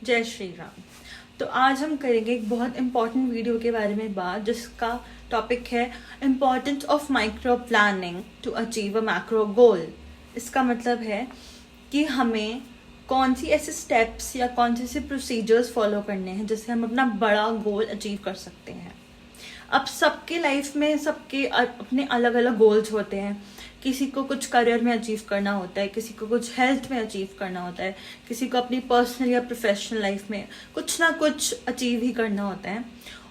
जय श्री राम। तो आज हम करेंगे एक बहुत इम्पॉर्टेंट वीडियो के बारे में बात, जिसका टॉपिक है importance of micro planning to achieve a macro goal. इसका मतलब है कि हमें कौन सी ऐसे स्टेप्स या कौन से ऐसे प्रोसीजर्स फॉलो करने हैं जिससे हम अपना बड़ा गोल अचीव कर सकते हैं। अब सबके लाइफ में सबके अपने अलग अलग गोल्स होते हैं। किसी को कुछ करियर में अचीव करना होता है, किसी को कुछ हेल्थ में अचीव करना होता है, किसी को अपनी पर्सनल या प्रोफेशनल लाइफ में कुछ ना कुछ अचीव ही करना होता है।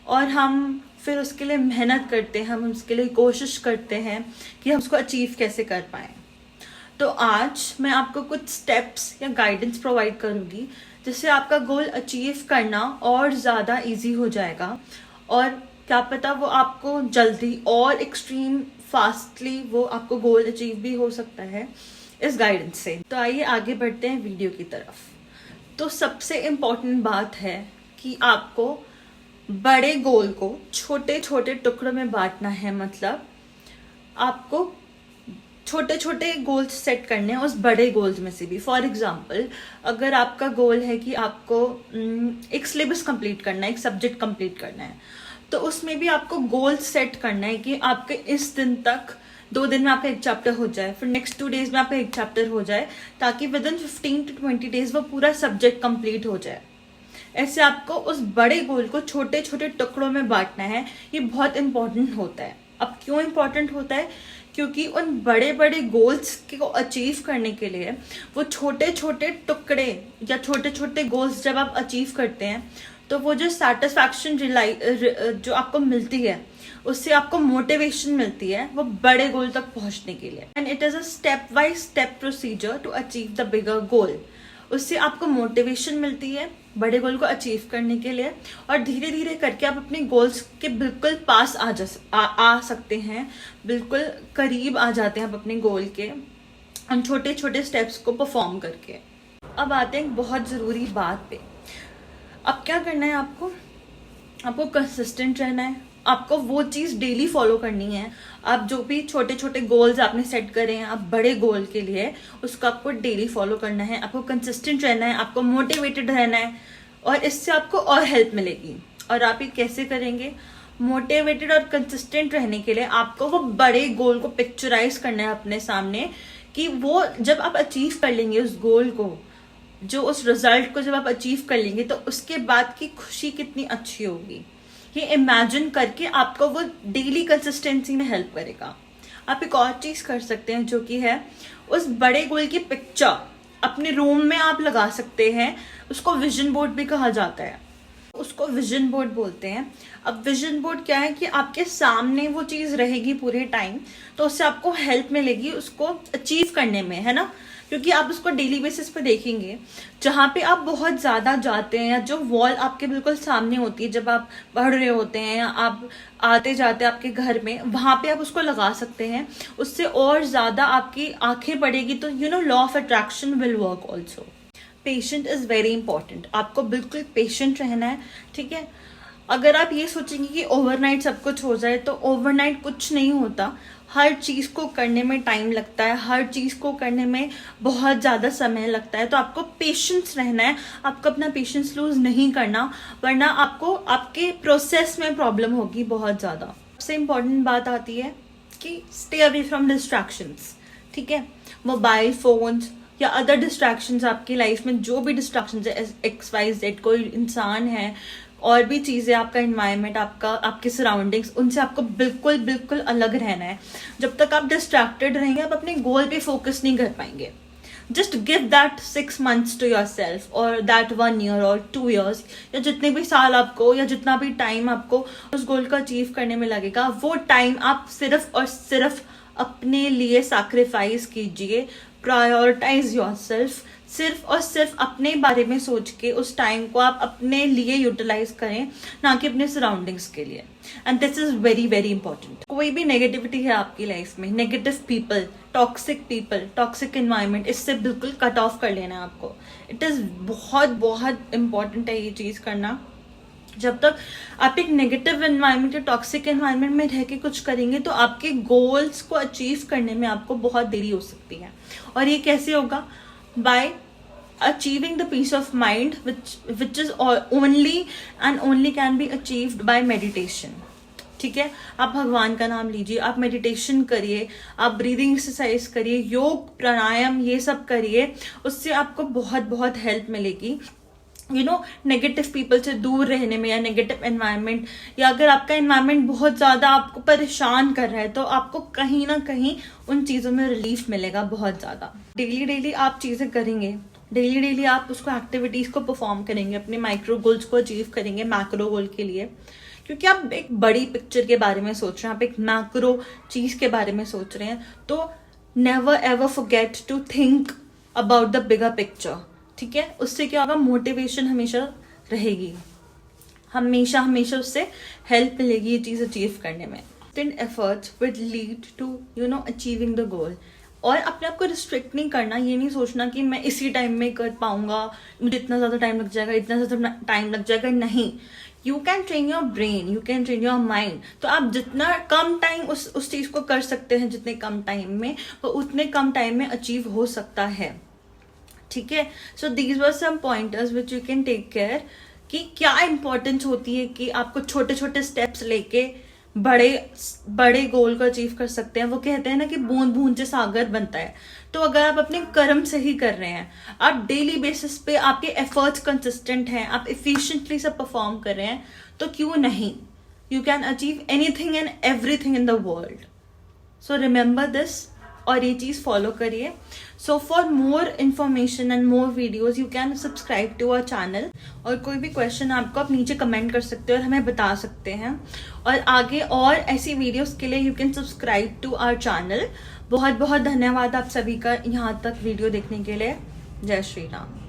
और हम फिर उसके लिए मेहनत करते हैं, हम उसके लिए कोशिश करते हैं कि हम उसको अचीव कैसे कर पाएँ। तो आज मैं आपको कुछ स्टेप्स या गाइडेंस प्रोवाइड करूँगी जिससे आपका गोल अचीव करना और ज़्यादा इजी हो जाएगा, और क्या पता वो आपको जल्दी और एक्सट्रीम फास्टली वो आपको गोल अचीव भी हो सकता है इस गाइडेंस से। तो आइए आगे बढ़ते हैं वीडियो की तरफ। तो सबसे इम्पॉर्टेंट बात है कि आपको बड़े गोल को छोटे छोटे टुकड़ों में बांटना है। मतलब आपको छोटे छोटे गोल्स सेट करने हैं उस बड़े गोल्स में से भी। फॉर एग्जाम्पल, अगर आपका गोल है कि आपको एक सिलेबस कंप्लीट करना है, एक सब्जेक्ट कंप्लीट करना है, तो उसमें भी आपको गोल सेट करना है कि आपके इस दिन तक 2 दिन में आपका एक चैप्टर हो जाए, फिर नेक्स्ट 2 डेज में आपका एक चैप्टर हो जाए, ताकि विद इन 15 to 20 डेज वो पूरा सब्जेक्ट कंप्लीट हो जाए। ऐसे आपको उस बड़े गोल को छोटे छोटे टुकड़ों में बांटना है। ये बहुत इंपॉर्टेंट होता है। अब क्यों इंपॉर्टेंट होता है? क्योंकि उन बड़े बड़े गोल्स को अचीव करने के लिए वो छोटे छोटे टुकड़े या छोटे छोटे गोल्स जब आप अचीव करते हैं तो वो जो सेटिस्फैक्शन जो आपको मिलती है, उससे आपको मोटिवेशन मिलती है वो बड़े गोल तक पहुंचने के लिए। And it is a step by step procedure to achieve the bigger goal. उससे आपको मोटिवेशन मिलती है बड़े गोल को अचीव करने के लिए, और धीरे धीरे करके आप अपने गोल्स के बिल्कुल पास आ सकते हैं, बिल्कुल करीब आ जाते हैं आप अपने गोल के उन छोटे छोटे स्टेप्स को परफॉर्म करके। अब आते हैं बहुत ज़रूरी बात पे। अब क्या करना है आपको कंसिस्टेंट रहना है। आपको वो चीज़ डेली फॉलो करनी है। आप जो भी छोटे छोटे गोल्स आपने सेट करे हैं आप बड़े गोल के लिए, उसको आपको डेली फॉलो करना है। आपको कंसिस्टेंट रहना है, आपको मोटिवेटेड रहना है, और इससे आपको और हेल्प मिलेगी। और आप ये कैसे करेंगे? मोटिवेटेड और कंसिस्टेंट रहने के लिए आपको वो बड़े गोल को पिक्चराइज करना है अपने सामने, कि वो जब आप अचीव कर लेंगे उस गोल को, जो उस रिजल्ट को जब आप अचीव कर लेंगे, तो उसके बाद की खुशी कितनी अच्छी होगी। ये इमेजिन करके आपको वो डेली कंसिस्टेंसी में हेल्प करेगा। आप एक और चीज़ कर सकते हैं जो कि है उस बड़े गोल की पिक्चर अपने रूम में आप लगा सकते हैं। उसको विजन बोर्ड भी कहा जाता है, उसको विजन बोर्ड बोलते हैं। अब विजन बोर्ड क्या है कि आपके सामने वो चीज़ रहेगी पूरे टाइम, तो उससे आपको हेल्प मिलेगी उसको अचीव करने में, है ना। क्योंकि आप उसको डेली बेसिस पे देखेंगे, जहाँ पे आप बहुत ज़्यादा जाते हैं या जो वॉल आपके बिल्कुल सामने होती है जब आप पढ़ रहे होते हैं या आप आते जाते आपके घर में, वहाँ पे आप उसको लगा सकते हैं। उससे और ज़्यादा आपकी आंखें पड़ेगी, तो law of attraction will work also. Patient is very important. आपको बिल्कुल पेशेंट रहना है, ठीक है। अगर आप ये सोचेंगे कि ओवरनाइट सब कुछ हो जाए, तो ओवरनाइट कुछ नहीं होता। हर चीज़ को करने में टाइम लगता है, हर चीज़ को करने में बहुत ज़्यादा समय लगता है। तो आपको पेशेंस रहना है, आपको अपना पेशेंस लूज नहीं करना, वरना आपको आपके प्रोसेस में प्रॉब्लम होगी बहुत ज़्यादा। सबसे इम्पॉर्टेंट बात आती है कि स्टे अवे फ्रॉम डिस्ट्रैक्शंस, ठीक है। मोबाइल फोन्स या अदर डिस्ट्रैक्शंस, आपकी लाइफ में जो भी डिस्ट्रैक्शंस है, XYZ कोई इंसान है, और भी चीज़ें, आपका इन्वायरमेंट, आपके सराउंडिंग्स, उनसे आपको बिल्कुल बिल्कुल अलग रहना है। जब तक आप डिस्ट्रैक्टेड रहेंगे आप अपने गोल पे फोकस नहीं कर पाएंगे। Just give that 6 months to yourself, और दैट 1 year और 2 years, या जितने भी साल आपको या जितना भी टाइम आपको उस गोल को अचीव करने में लगेगा, वो टाइम आप सिर्फ और सिर्फ अपने लिए सैक्रिफाइस कीजिए। Prioritise yourself. सिर्फ और सिर्फ अपने बारे में सोच के उस टाइम को आप अपने लिए यूटिलाइज करें, ना कि अपने सराउंडिंग्स के लिए। And this is very very important. कोई भी नेगेटिविटी है आपकी लाइफ में, नेगेटिव पीपल, टॉक्सिक इन्वायरमेंट, इससे बिल्कुल कट ऑफ कर लेना है आपको। इट इज़ बहुत बहुत इंपॉर्टेंट है ये चीज़ करना। जब तक आप एक नेगेटिव एनवायरनमेंट या टॉक्सिक एनवायरनमेंट में रह के कुछ करेंगे, तो आपके गोल्स को अचीव करने में आपको बहुत देरी हो सकती है। और ये कैसे होगा? By achieving the peace of mind which is only and only can be achieved by meditation. ठीक है, आप भगवान का नाम लीजिए, आप मेडिटेशन करिए, आप ब्रीदिंग एक्सरसाइज करिए, योग प्राणायाम ये सब करिए, उससे आपको बहुत बहुत हेल्प मिलेगी नेगेटिव पीपल से दूर रहने में, या नेगेटिव एनवायरनमेंट, या अगर आपका एनवायरनमेंट बहुत ज्यादा आपको परेशान कर रहा है तो आपको कहीं ना कहीं उन चीजों में रिलीफ मिलेगा बहुत ज्यादा. डेली आप चीजें करेंगे, डेली आप उसको एक्टिविटीज को परफॉर्म करेंगे, अपने माइक्रो गोल्स को अचीव करेंगे मैक्रो गोल के लिए, क्योंकि आप एक बड़ी पिक्चर के बारे में सोच रहे हैं, आप एक मैक्रो चीज के बारे में सोच रहे हैं. तो never ever forget to think about the bigger picture. ठीक है, उससे क्या होगा, मोटिवेशन हमेशा रहेगी, हमेशा उससे हेल्प मिलेगी ये चीज अचीव करने में. Efforts will lead to achieving the goal. और अपने आप को रिस्ट्रिक्ट नहीं करना, ये नहीं सोचना कि मैं इसी टाइम में कर पाऊंगा, मुझे इतना ज्यादा टाइम लग जाएगा, इतना ज्यादा टाइम लग जाएगा. नहीं, you can train your brain, you can train your mind. तो आप जितना कम टाइम उस चीज को कर सकते हैं, जितने कम टाइम में, वो उतने कम टाइम में अचीव हो सकता है. ठीक है, so these were some pointers which you can take care कि क्या इंपॉर्टेंस होती है कि आपको छोटे छोटे स्टेप्स लेके बड़े गोल को अचीव कर सकते हैं. वो कहते हैं ना कि बूंद बूंद से सागर बनता है. तो अगर आप अपने कर्म से ही कर रहे हैं, आप डेली बेसिस पे आपके एफर्ट्स कंसिस्टेंट हैं, आप एफिशिएंटली सब परफॉर्म कर रहे हैं, तो क्यों नहीं, you can achieve anything and everything in the world. So remember this, और ये चीज फॉलो करिए. So for more information and more videos you can subscribe to our channel. और कोई भी क्वेश्चन आपको आप नीचे कमेंट कर सकते हो और हमें बता सकते हैं. और आगे और ऐसी वीडियोस के लिए you can subscribe to our channel. बहुत बहुत धन्यवाद आप सभी का यहाँ तक वीडियो देखने के लिए. जय श्री राम.